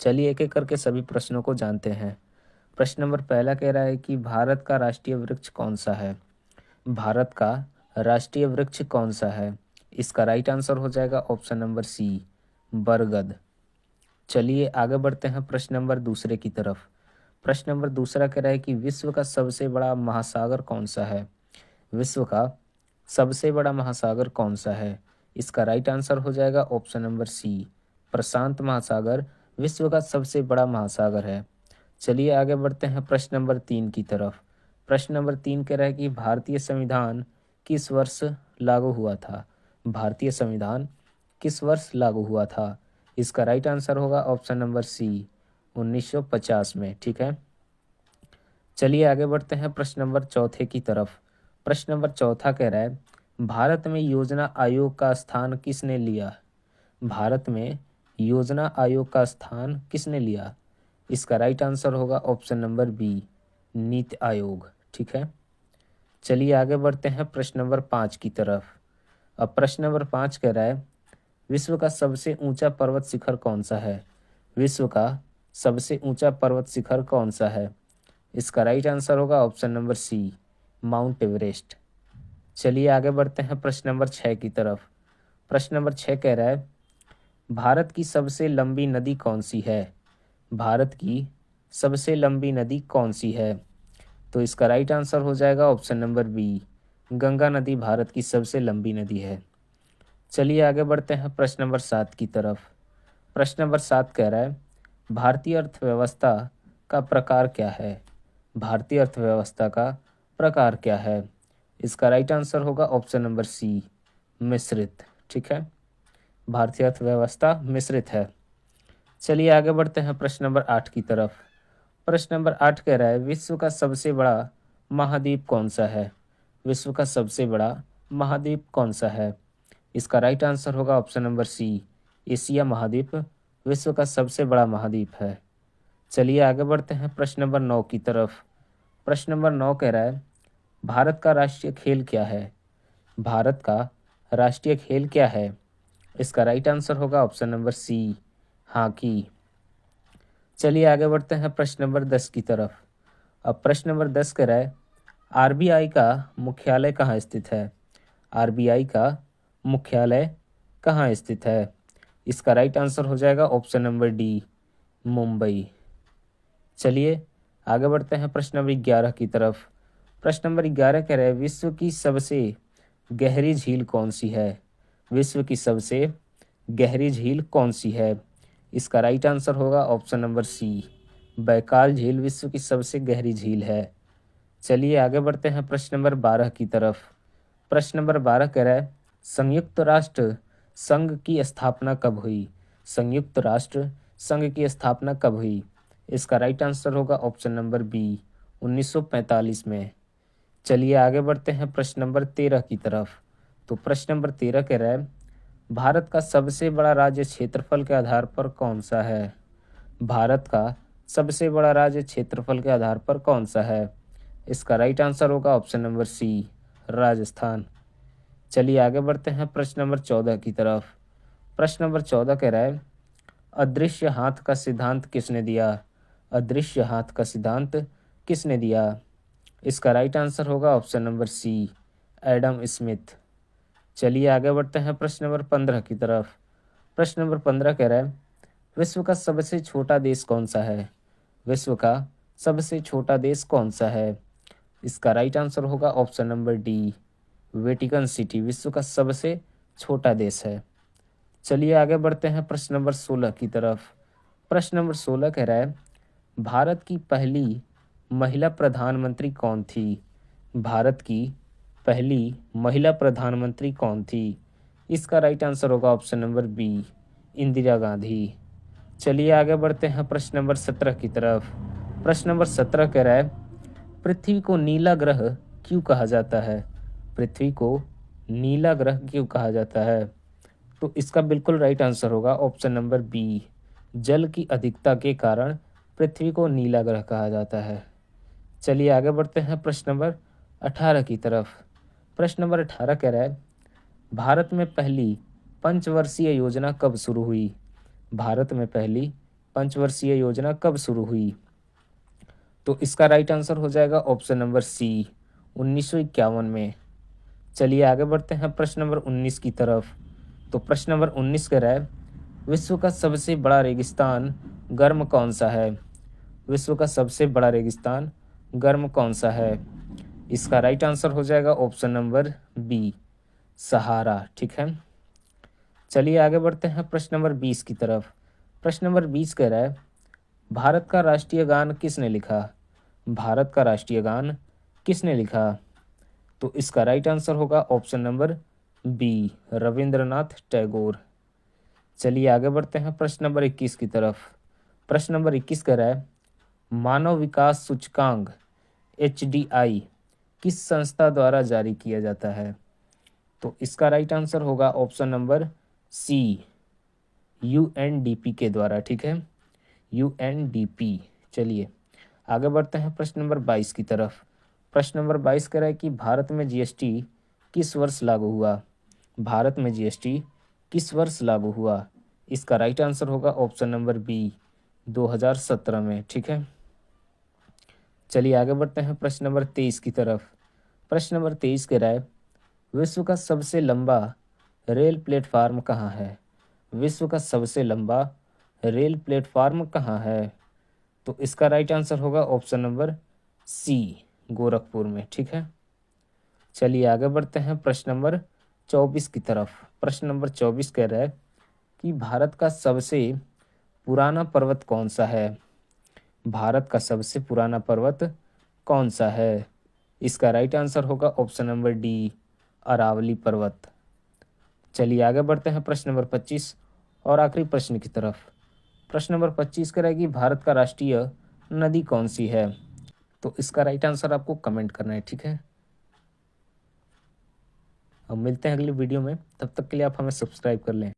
चलिए एक एक करके सभी प्रश्नों को जानते हैं। प्रश्न नंबर पहला कह रहा है कि भारत का राष्ट्रीय वृक्ष कौन सा है। भारत का राष्ट्रीय वृक्ष कौन सा है। इसका राइट आंसर हो जाएगा ऑप्शन नंबर सी, बरगद। चलिए आगे बढ़ते हैं प्रश्न नंबर दूसरे की तरफ। प्रश्न नंबर दूसरा कह रहा है कि विश्व का सबसे बड़ा महासागर कौन सा है। विश्व का सबसे बड़ा महासागर कौन सा है। इसका राइट आंसर हो जाएगा ऑप्शन नंबर सी, प्रशांत महासागर विश्व का सबसे बड़ा महासागर है। चलिए आगे बढ़ते हैं प्रश्न नंबर तीन की तरफ। प्रश्न नंबर तीन कह रहा है कि भारतीय संविधान किस वर्ष लागू हुआ था। भारतीय संविधान किस वर्ष लागू हुआ था। इसका राइट आंसर होगा ऑप्शन नंबर सी, 1950 में। ठीक है, चलिए आगे बढ़ते हैं प्रश्न नंबर चौथे की तरफ। प्रश्न नंबर चौथा कह रहा है भारत में योजना आयोग का स्थान किसने लिया। भारत में योजना आयोग का स्थान किसने लिया। इसका राइट आंसर होगा option number B, NITI Aayog. ठीक है, चलिए आगे बढ़ते हैं प्रश्न नंबर पाँच की तरफ। अब प्रश्न नंबर पाँच कह रहा है विश्व का सबसे ऊंचा पर्वत शिखर कौन सा है। विश्व का सबसे ऊंचा पर्वत शिखर कौन सा है। इसका राइट आंसर होगा option number C, Mount Everest. चलिए आगे बढ़ते हैं प्रश्न नंबर छः की तरफ। प्रश्न नंबर छः कह रहा है भारत की सबसे लंबी नदी कौन सी है। भारत की सबसे लंबी नदी कौन सी है। तो इसका राइट आंसर हो जाएगा ऑप्शन नंबर बी, गंगा नदी भारत की सबसे लंबी नदी है। चलिए आगे बढ़ते हैं प्रश्न नंबर सात की तरफ। प्रश्न नंबर सात कह रहा है भारतीय अर्थव्यवस्था का प्रकार क्या है। भारतीय अर्थव्यवस्था का प्रकार क्या है। इसका राइट आंसर होगा ऑप्शन नंबर सी, मिश्रित। ठीक है, भारतीय अर्थव्यवस्था मिश्रित है। चलिए आगे बढ़ते हैं प्रश्न नंबर आठ की तरफ। प्रश्न नंबर आठ कह रहा है विश्व का सबसे बड़ा महाद्वीप कौन सा है। विश्व का सबसे बड़ा महाद्वीप कौन सा है। इसका राइट आंसर होगा ऑप्शन नंबर सी, एशिया महाद्वीप विश्व का सबसे बड़ा महाद्वीप है। चलिए आगे बढ़ते हैं प्रश्न नंबर नौ की तरफ। प्रश्न नंबर नौ कह रहा है भारत का राष्ट्रीय खेल क्या है। भारत का राष्ट्रीय खेल क्या है। इसका राइट आंसर होगा ऑप्शन नंबर सी, हॉकी। चलिए आगे बढ़ते हैं प्रश्न नंबर 10 की तरफ। अब प्रश्न नंबर 10 कह रहा है आरबीआई का मुख्यालय कहाँ स्थित है। आरबीआई का मुख्यालय कहाँ स्थित है। इसका राइट आंसर हो जाएगा ऑप्शन नंबर डी, मुंबई। चलिए आगे बढ़ते हैं प्रश्न नंबर 11 की तरफ। प्रश्न नंबर 11 कह रहा है विश्व की सबसे गहरी झील कौन सी है। विश्व की सबसे गहरी झील कौन सी है। इसका राइट आंसर होगा ऑप्शन नंबर सी, बैकाल झील विश्व की सबसे गहरी झील है। चलिए आगे बढ़ते हैं प्रश्न नंबर 12 की तरफ। प्रश्न नंबर 12 कह रहा है संयुक्त राष्ट्र संघ की स्थापना कब हुई। संयुक्त राष्ट्र संघ की स्थापना कब हुई। इसका राइट आंसर होगा ऑप्शन नंबर बी, 1945 में। चलिए आगे बढ़ते हैं प्रश्न नंबर 13 की तरफ। तो प्रश्न नंबर 13 कह रहा है भारत का सबसे बड़ा राज्य क्षेत्रफल के आधार पर कौन सा है। भारत का सबसे बड़ा राज्य क्षेत्रफल के आधार पर कौन सा है। इसका राइट आंसर होगा ऑप्शन नंबर सी, राजस्थान। चलिए आगे बढ़ते हैं प्रश्न नंबर 14 की तरफ। प्रश्न नंबर 14 कह रहा है अदृश्य हाथ का सिद्धांत किसने दिया। अदृश्य हाथ का सिद्धांत किसने दिया। इसका राइट आंसर होगा option number C, Adam Smith. चलिए आगे बढ़ते हैं प्रश्न नंबर 15 की तरफ। प्रश्न नंबर 15 कह रहा है विश्व का सबसे छोटा देश कौन सा है। विश्व का सबसे छोटा देश कौन सा है। इसका राइट आंसर होगा option number D, Vatican city विश्व का सबसे छोटा देश है। चलिए आगे बढ़ते हैं प्रश्न नंबर 16 की तरफ। प्रश्न नंबर 16 कह रहा है भारत की पहली महिला प्रधानमंत्री कौन थी। भारत की पहली महिला प्रधानमंत्री कौन थी। इसका राइट आंसर होगा option number B, Indira Gandhi. चलिए आगे बढ़ते हैं प्रश्न नंबर 17 की तरफ। प्रश्न नंबर 17 कह रहा है पृथ्वी को नीला ग्रह क्यों कहा जाता है। पृथ्वी को नीला ग्रह क्यों कहा जाता है। तो इसका बिल्कुल राइट आंसर होगा ऑप्शन नंबर बी, जल की अधिकता के कारण पृथ्वी को नीला ग्रह कहा जाता है। चलिए आगे बढ़ते हैं प्रश्न नंबर 18 की तरफ। प्रश्न नंबर 18 कह रहा है भारत में पहली पंचवर्षीय योजना कब शुरू हुई। भारत में पहली पंचवर्षीय योजना कब शुरू हुई? तो इसका राइट आंसर हो जाएगा ऑप्शन नंबर सी, 1951 में। चलिए आगे बढ़ते हैं प्रश्न नंबर 19 की तरफ। तो प्रश्न नंबर 19 कह रहा है, विश्व का सबसे बड़ा रेगिस्तान गर्म कौन सा है? विश्व का सबसे बड़ा रेगिस्तान गर्म कौन सा है? इसका राइट आंसर हो जाएगा ऑप्शन नंबर बी, सहारा। ठीक है, चलिए आगे बढ़ते हैं प्रश्न नंबर 20 की तरफ। प्रश्न नंबर 20 कह रहा है, भारत का राष्ट्रीय गान किसने लिखा? भारत का राष्ट्रीय गान किसने लिखा? तो इसका राइट आंसर होगा option number B, Rabindranath Tagore. चलिए आगे बढ़ते हैं प्रश्न नंबर 21 की तरफ। प्रश्न नंबर 21 कह रहा है, मानव विकास सूचकांक HDI किस संस्था द्वारा जारी किया जाता है? तो इसका राइट आंसर होगा ऑप्शन नंबर सी, UNDP के द्वारा। ठीक है, UNDP। चलिए आगे बढ़ते हैं प्रश्न नंबर 22 की तरफ। प्रश्न नंबर 22 कह रहा है कि भारत में GST किस वर्ष लागू हुआ? भारत में GST किस वर्ष लागू हुआ? इसका राइट आंसर होगा ऑप्शन नंबर बी, 2017 में। ठीक है, चलिए आगे बढ़ते हैं प्रश्न नंबर 23 की तरफ। प्रश्न नंबर 23 कह रहा है, विश्व का सबसे लंबा रेल प्लेटफार्म कहाँ है? विश्व का सबसे लंबा रेल प्लेटफार्म कहाँ है? तो इसका राइट आंसर होगा ऑप्शन नंबर सी, गोरखपुर में। ठीक है, चलिए आगे बढ़ते हैं प्रश्न नंबर 24 की तरफ। प्रश्न नंबर 24 कह रहा है कि भारत का सबसे पुराना पर्वत कौन सा है? भारत का सबसे पुराना पर्वत कौन सा है? इसका राइट आंसर होगा ऑप्शन नंबर डी, अरावली पर्वत। चलिए आगे बढ़ते हैं प्रश्न नंबर 25 और आखिरी प्रश्न की तरफ। प्रश्न नंबर 25 कह रहा है कि भारत का राष्ट्रीय नदी कौन सी है? तो इसका राइट आंसर आपको कमेंट करना है। ठीक है, अब मिलते हैं अगली वीडियो में, तब तक के लिए आप हमें सब्सक्राइब कर लें।